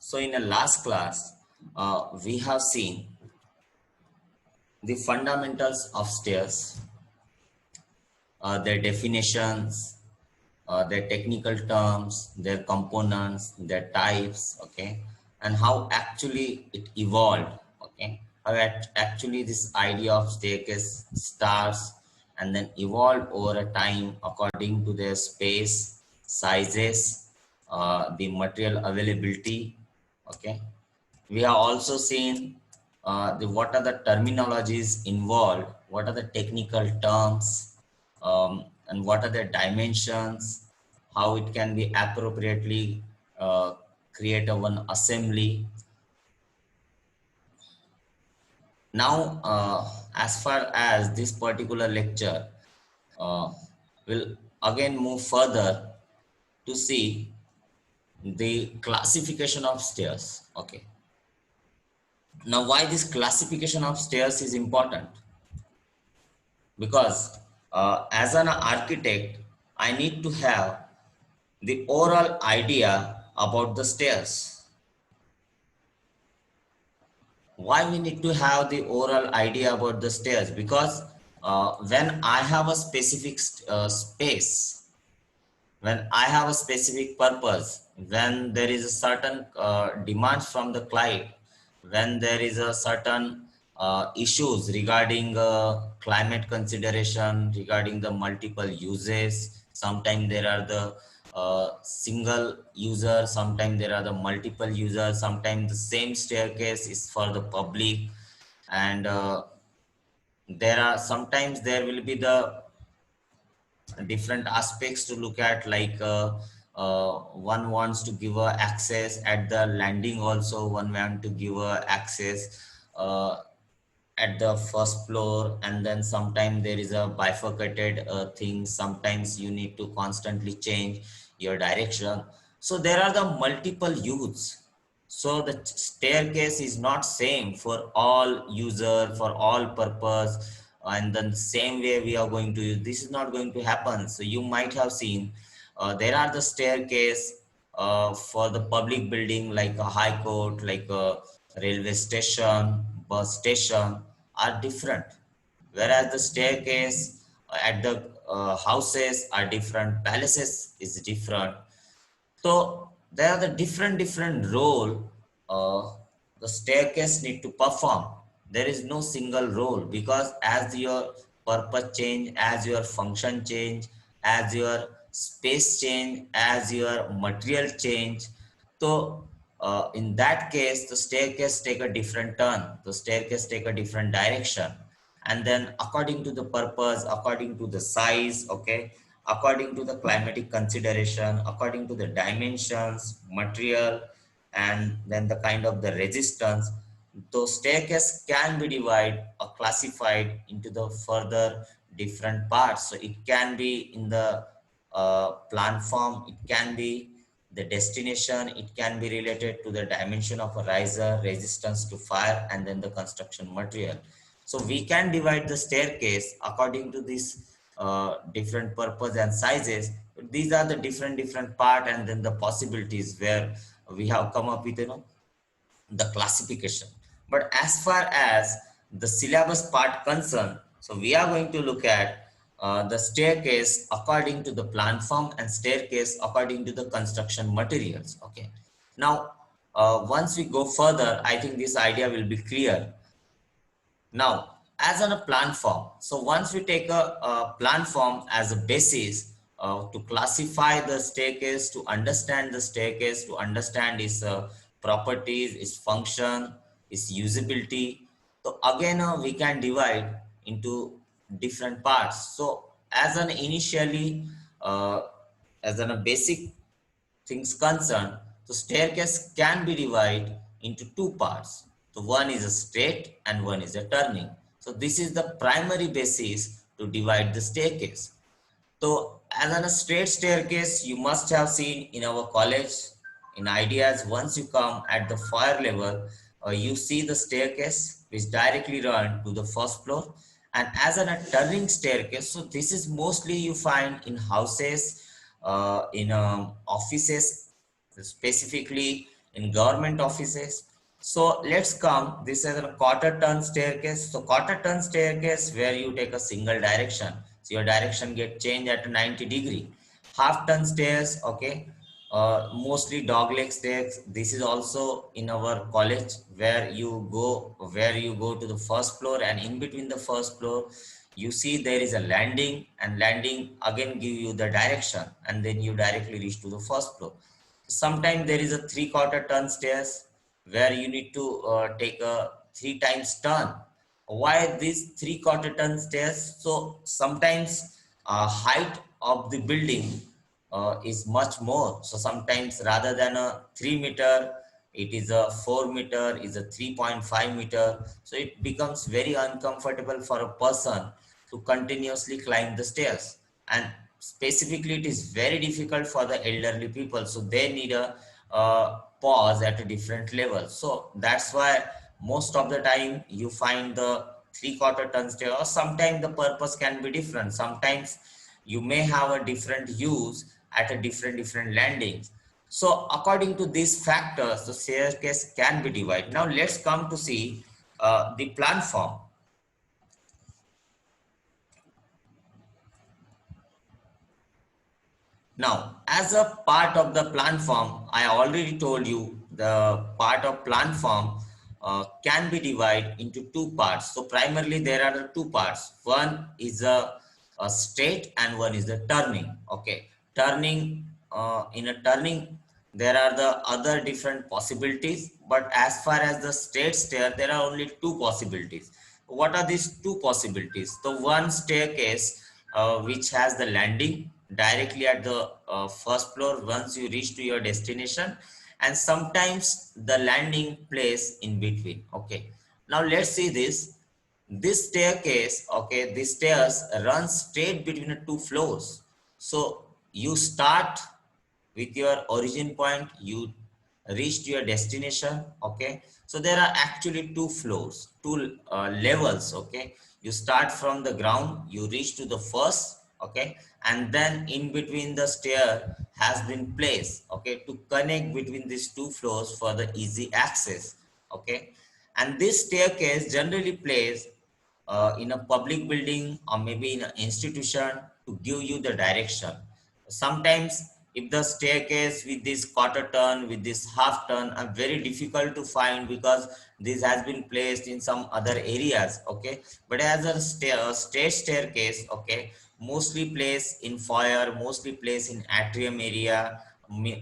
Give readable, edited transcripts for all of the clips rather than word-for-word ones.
So in the last class, we have seen the fundamentals of stairs, their definitions, their technical terms, their components, their types, okay, and how actually it evolved, okay, how actually this idea of staircase starts and then evolved over a time according to their space, sizes, the material availability, okay. We have also seen what are the terminologies involved, what are the technical terms, and what are the dimensions, how it can be appropriately create a one assembly. Now, as far as this particular lecture, uh, will again move further to see the classification of stairs. Okay. Now, why this classification of stairs is important? Because as an architect, I need to have the overall idea about the stairs. Why we need to have the overall idea about the stairs? Because when I have a specific space, when I have a specific purpose, when there is a certain demand from the client, when there is a certain issues regarding climate consideration, regarding the multiple uses, sometimes there are the single user, sometimes there are the multiple users, sometimes the same staircase is for the public, and there are sometimes there will be the different aspects to look at, like one wants to give access at the landing, also one want to give access at the first floor, and then sometimes there is a bifurcated thing, sometimes you need to constantly change your direction. So there are the multiple use, so the staircase is not same for all user, for all purpose, and then same way we are going to use. This is not going to happen. So you might have seen there are the staircase for the public building, like a high court, like a railway station, bus station, are different. Whereas the staircase at the houses are different, palaces is different. So there are the different role the staircase need to perform. There is no single role, because as your purpose change, as your function change, as your space change, as your material change, so in that case the staircase take a different turn, the staircase take a different direction, and then according to the purpose, according to the size, okay, according to the climatic consideration, according to the dimensions, material, and then the kind of the resistance, those staircase can be divided or classified into the further different parts. So it can be in the plan form, it can be the destination, it can be related to the dimension of a riser, resistance to fire, and then the construction material. So we can divide the staircase according to this different purpose and sizes. These are the different part, and then the possibilities where we have come up with, the classification. But as far as the syllabus part concerned, so we are going to look at the staircase according to the plan form and staircase according to the construction materials. Okay. Now, once we go further, I think this idea will be clear. Now, as on a plan form, so once we take a plan form as a basis to classify the staircase, to understand the staircase, to understand its properties, its function, its usability. So again, we can divide into different parts. So as an initially, as an a basic things concerned, the staircase can be divided into two parts. So one is a straight and one is a turning. So this is the primary basis to divide the staircase. So as on a straight staircase, you must have seen in our college, in ideas, once you come at the foyer level, you see the staircase which directly run to the first floor. And as on a turning staircase, so this is mostly you find in houses, in offices, specifically in government offices. So let's come, this is a quarter turn staircase. So quarter turn staircase where you take a single direction. So your direction get changed at 90 degree. Half turn stairs, okay. Mostly dog leg stairs. This is also in our college where you go to the first floor, and in between the first floor, you see there is a landing, and landing again give you the direction, and then you directly reach to the first floor. Sometimes there is a three-quarter turn stairs where you need to take a three times turn. Why these three-quarter turn stairs? So sometimes height of the building is much more. So sometimes rather than a 3 meter, it is a 4 meter, is a 3.5 meter. So it becomes very uncomfortable for a person to continuously climb the stairs. And specifically, it is very difficult for the elderly people. So they need a pause at a different level. So that's why most of the time you find the three-quarter turn stair, or sometimes the purpose can be different. Sometimes you may have a different use at a different landings. So according to these factors, the staircase can be divided. Now let's come to see the platform. Now, as a part of the platform, I already told you the part of platform can be divided into two parts. So primarily there are the two parts. One is a straight and one is the turning. Okay, turning in a turning there are the other different possibilities, but as far as the straight stair, there are only two possibilities. What are these two possibilities? The one staircase which has the landing directly at the first floor once you reach to your destination, and sometimes the landing place in between. Okay, now let's see this staircase. Okay, this stairs runs straight between the two floors. So you start with your origin point, you reach to your destination. Okay, so there are actually two floors, two levels. Okay, you start from the ground, you reach to the first. Okay, and then in between the stair has been placed, okay, to connect between these two floors for the easy access. Okay, and this staircase generally placed in a public building or maybe in an institution to give you the direction. Sometimes if the staircase with this quarter turn, with this half turn are very difficult to find because this has been placed in some other areas. Okay, but as a straight staircase, okay, mostly placed in foyer, mostly placed in atrium area,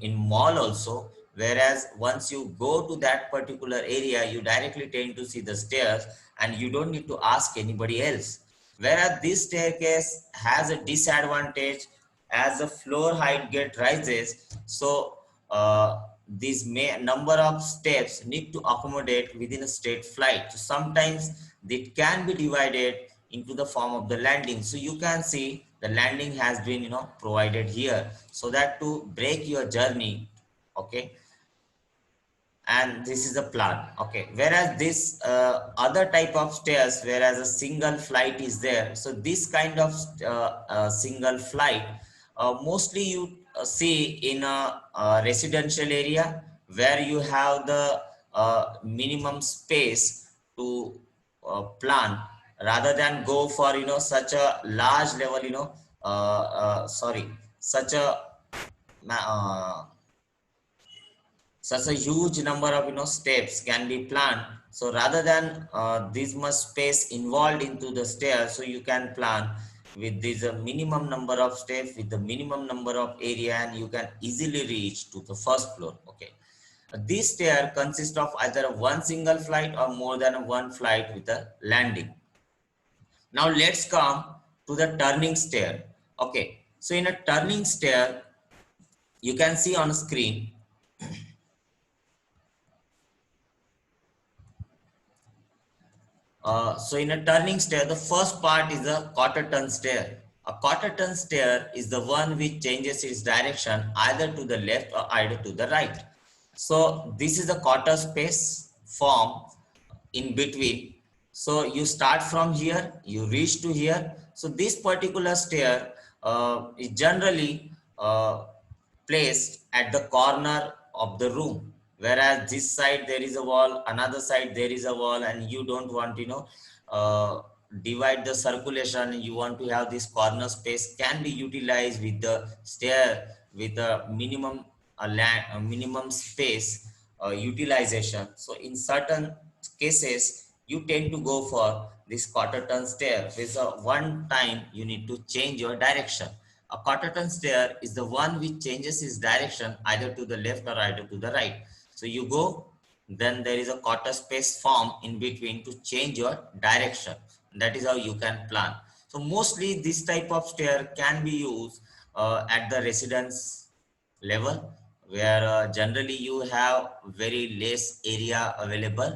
in mall also. Whereas once you go to that particular area, you directly tend to see the stairs and you don't need to ask anybody else. Whereas this staircase has a disadvantage as the floor height get rises. So this number of steps need to accommodate within a straight flight. So sometimes it can be divided into the form of the landing. So you can see the landing has been provided here so that to break your journey. Okay, and this is the plan. Okay, whereas this other type of stairs, whereas a single flight is there, so this kind of single flight mostly you see in a residential area where you have the minimum space to plan, rather than go for such a large level, sorry, such a such a huge number of steps can be planned. So rather than this much space involved into the stairs, so you can plan with this minimum number of steps with the minimum number of area, and you can easily reach to the first floor. Okay, this stair consists of either one single flight or more than one flight with a landing. Now let's come to the turning stair. Okay, so in a turning stair, you can see on screen. So in a turning stair, the first part is a quarter turn stair. A quarter turn stair is the one which changes its direction either to the left or either to the right. So this is a quarter space form in between. So you start from here, you reach to here. So this particular stair is generally placed at the corner of the room whereas this side there is a wall, another side there is a wall, and you don't want, uh, divide the circulation. You want to have this corner space can be utilized with the stair with a minimum land, a minimum space utilization. So in certain cases you tend to go for this quarter turn stair. With a one time you need to change your direction. A quarter turn stair is the one which changes its direction either to the left or either to the right. So you go, then there is a quarter space form in between to change your direction. That is how you can plan. So mostly this type of stair can be used at the residence level, where generally you have very less area available,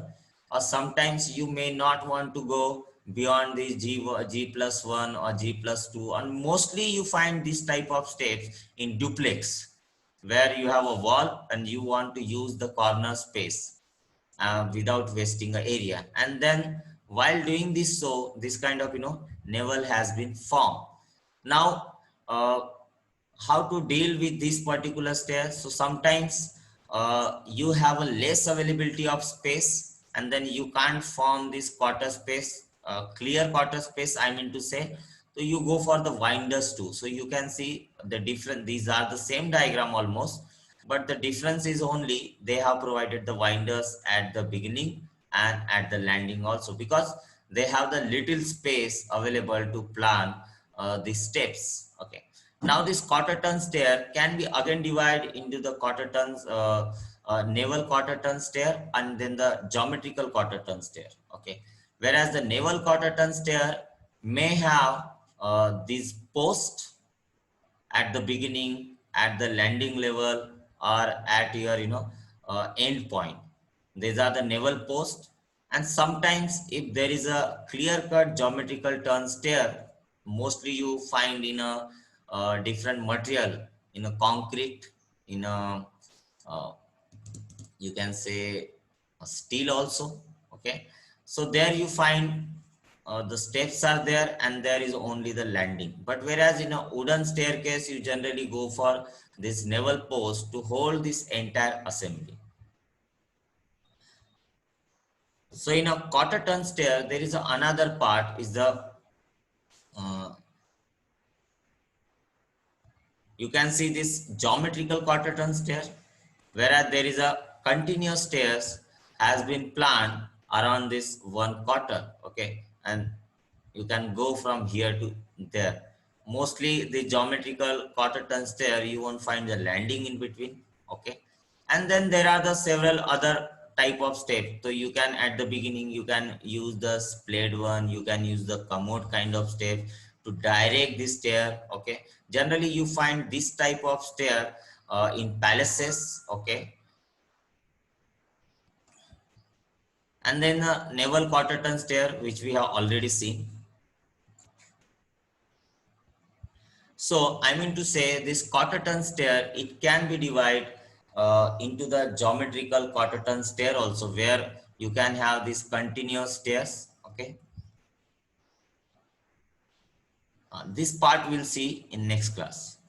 or sometimes you may not want to go beyond the G plus 1 or G plus 2, and mostly you find this type of steps in duplex, where you have a wall and you want to use the corner space without wasting the area. And then while doing this, so this kind of navel has been formed. Now how to deal with this particular stairs? So sometimes you have a less availability of space, and then you can't form this quarter space, clear quarter space, I mean to say. So you go for the winders too. So you can see the different, these are the same diagram almost, but the difference is only they have provided the winders at the beginning and at the landing also, because they have the little space available to plan the steps. Okay. Now this quarter turn stair can be again divided into the quarter turns, naval quarter turn stair, and then the geometrical quarter turn stair. Okay. Whereas the naval quarter turn stair may have these posts at the beginning, at the landing level, or at your end point. These are the naval post. And sometimes if there is a clear cut geometrical turn stair, mostly you find in a different material, in a concrete, in a you can say a steel also. Okay, so there you find the steps are there and there is only the landing. But whereas in a wooden staircase you generally go for this naval post to hold this entire assembly. So in a quarter turn stair there is another part is the uh, you can see this geometrical quarter turn stair, whereas there is a continuous stairs has been planned around this one quarter. Okay, and you can go from here to there. Mostly the geometrical quarter turn stair you won't find the landing in between. Okay, and then there are the several other type of steps. So you can at the beginning you can use the splayed one, you can use the commode kind of step to direct the stair. Okay, generally you find this type of stair in palaces. Okay, and then naval quarter turn stair which we have already seen. So I mean to say this quarter turn stair, it can be divided into the geometrical quarter turn stair also, where you can have these continuous stairs. Okay, this part we'll see in next class.